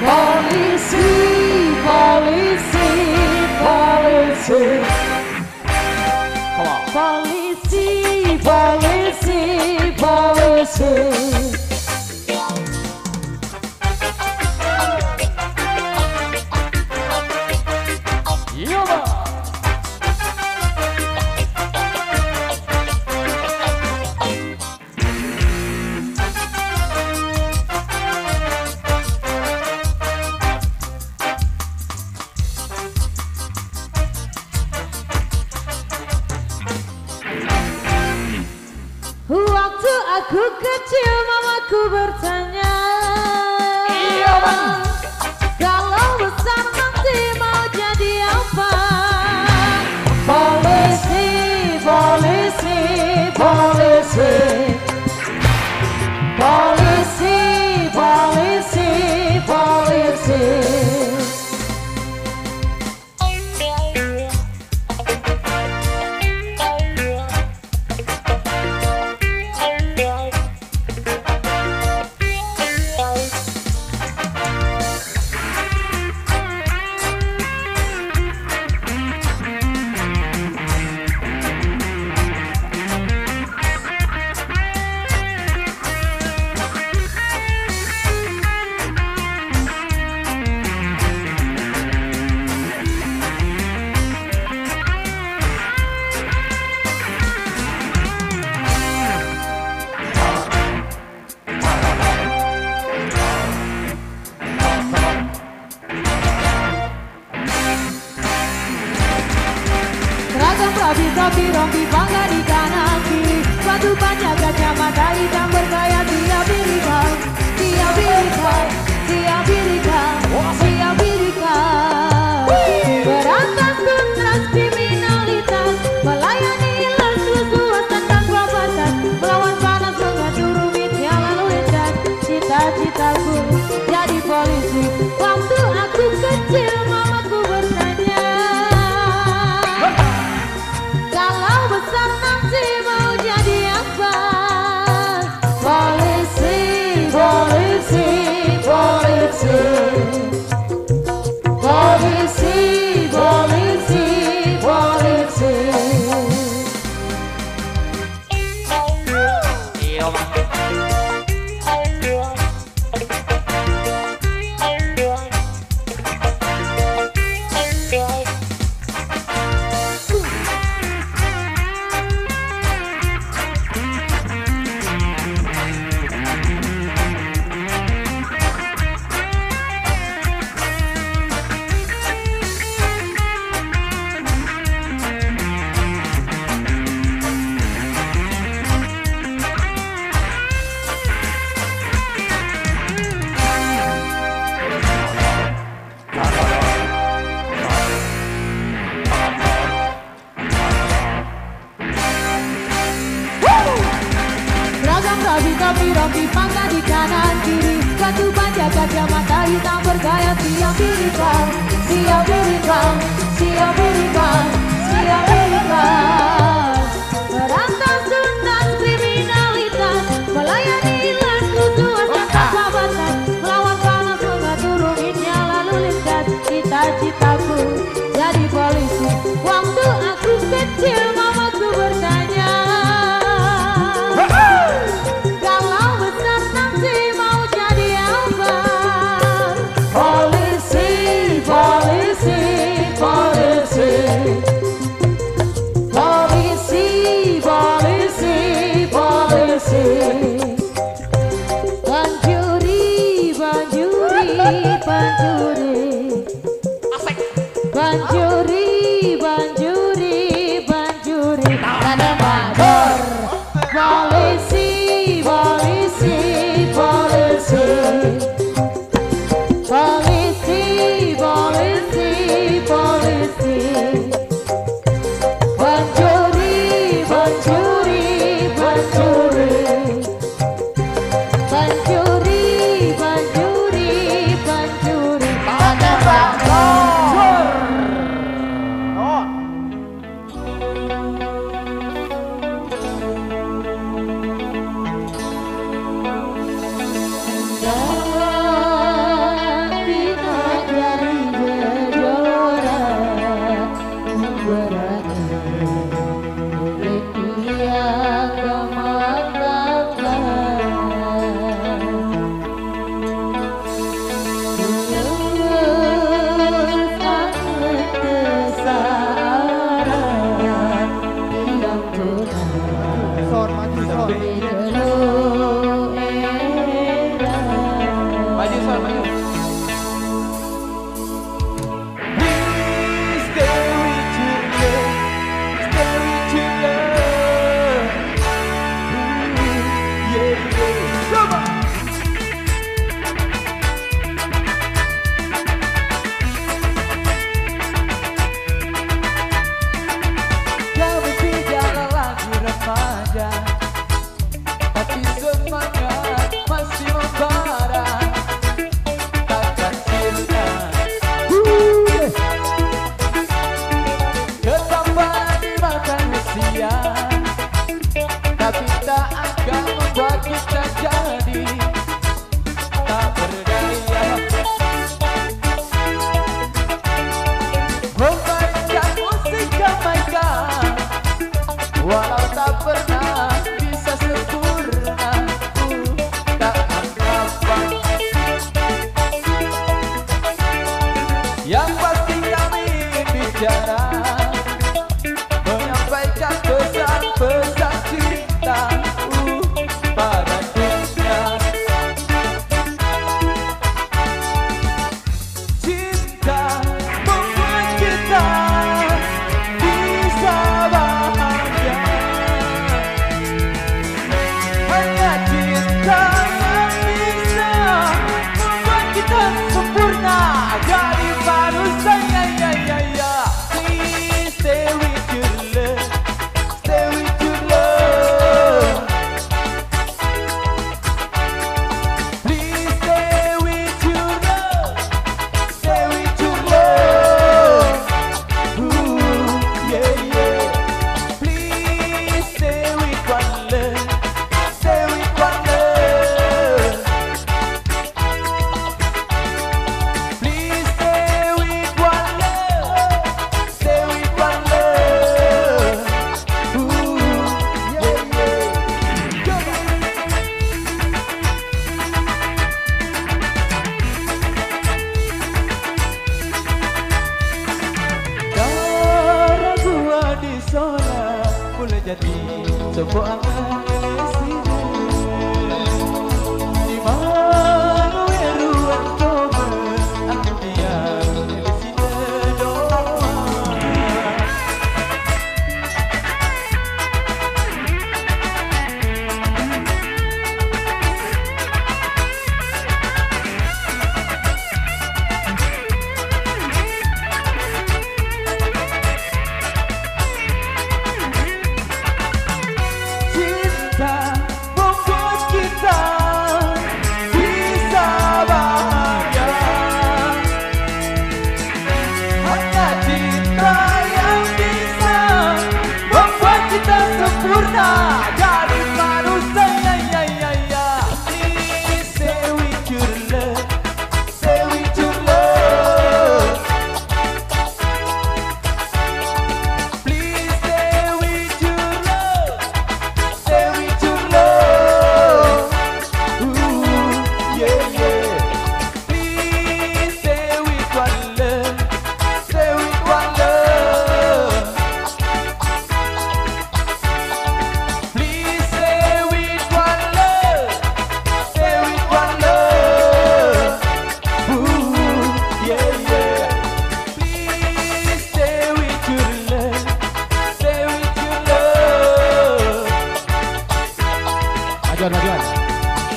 Polisi, polisi, polisi. Polisi, polisi, polisi. Waktu aku kecil mamaku bertanya, iya bang, kalau besar nanti mau jadi apa? Polisi, polisi, polisi. Polisi, polisi, polisi. Rapi rompi bangga di kanan kiri, batu banyak kacamata hitam bergaya siap birika, siap birika, siap birika, siap birika. Berantas tuntas kriminalitas, melayani lesus tanpa batas, melawan panas mengatur rumitnya lalu lintas. Cita-citaku jadi polisi. Waktu aku kecil mamaku bertanya, kalau besar nanti mau jadi apa? Polisi, polisi, polisi. Polisi, polisi, polisi. Rapi-rapi pangkat di kanan kiri, batu banyak kacamata hitam bergaya siap birika, siap birika, siap birika, siap birika. Berantas tuntas kriminalitas, melayani lesus tanpa batas, melawan panas mengatur rumitnya lalu lintas. Cita-citaku jadi polisi. Waktu aku kecil mamaku bertanya, banjuri, banjuri, banjuri, ada bador. Polisi, polisi, polisi. Polisi, polisi, polisi. Banjuri, banjuri, banjuri. Banjuri, banjuri, banjuri, ada bador.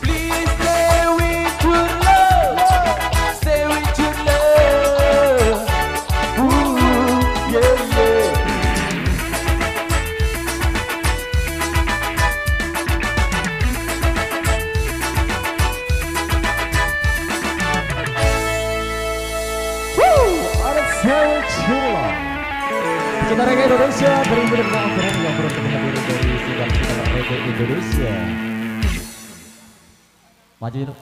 Please stay with your love, stay with your love. Ooh, yeah, yeah. Ada Sewit Chula. Kita reggae Indonesia beribu dengan brand yang beruntung hadir dari sidang Indonesia. Maju.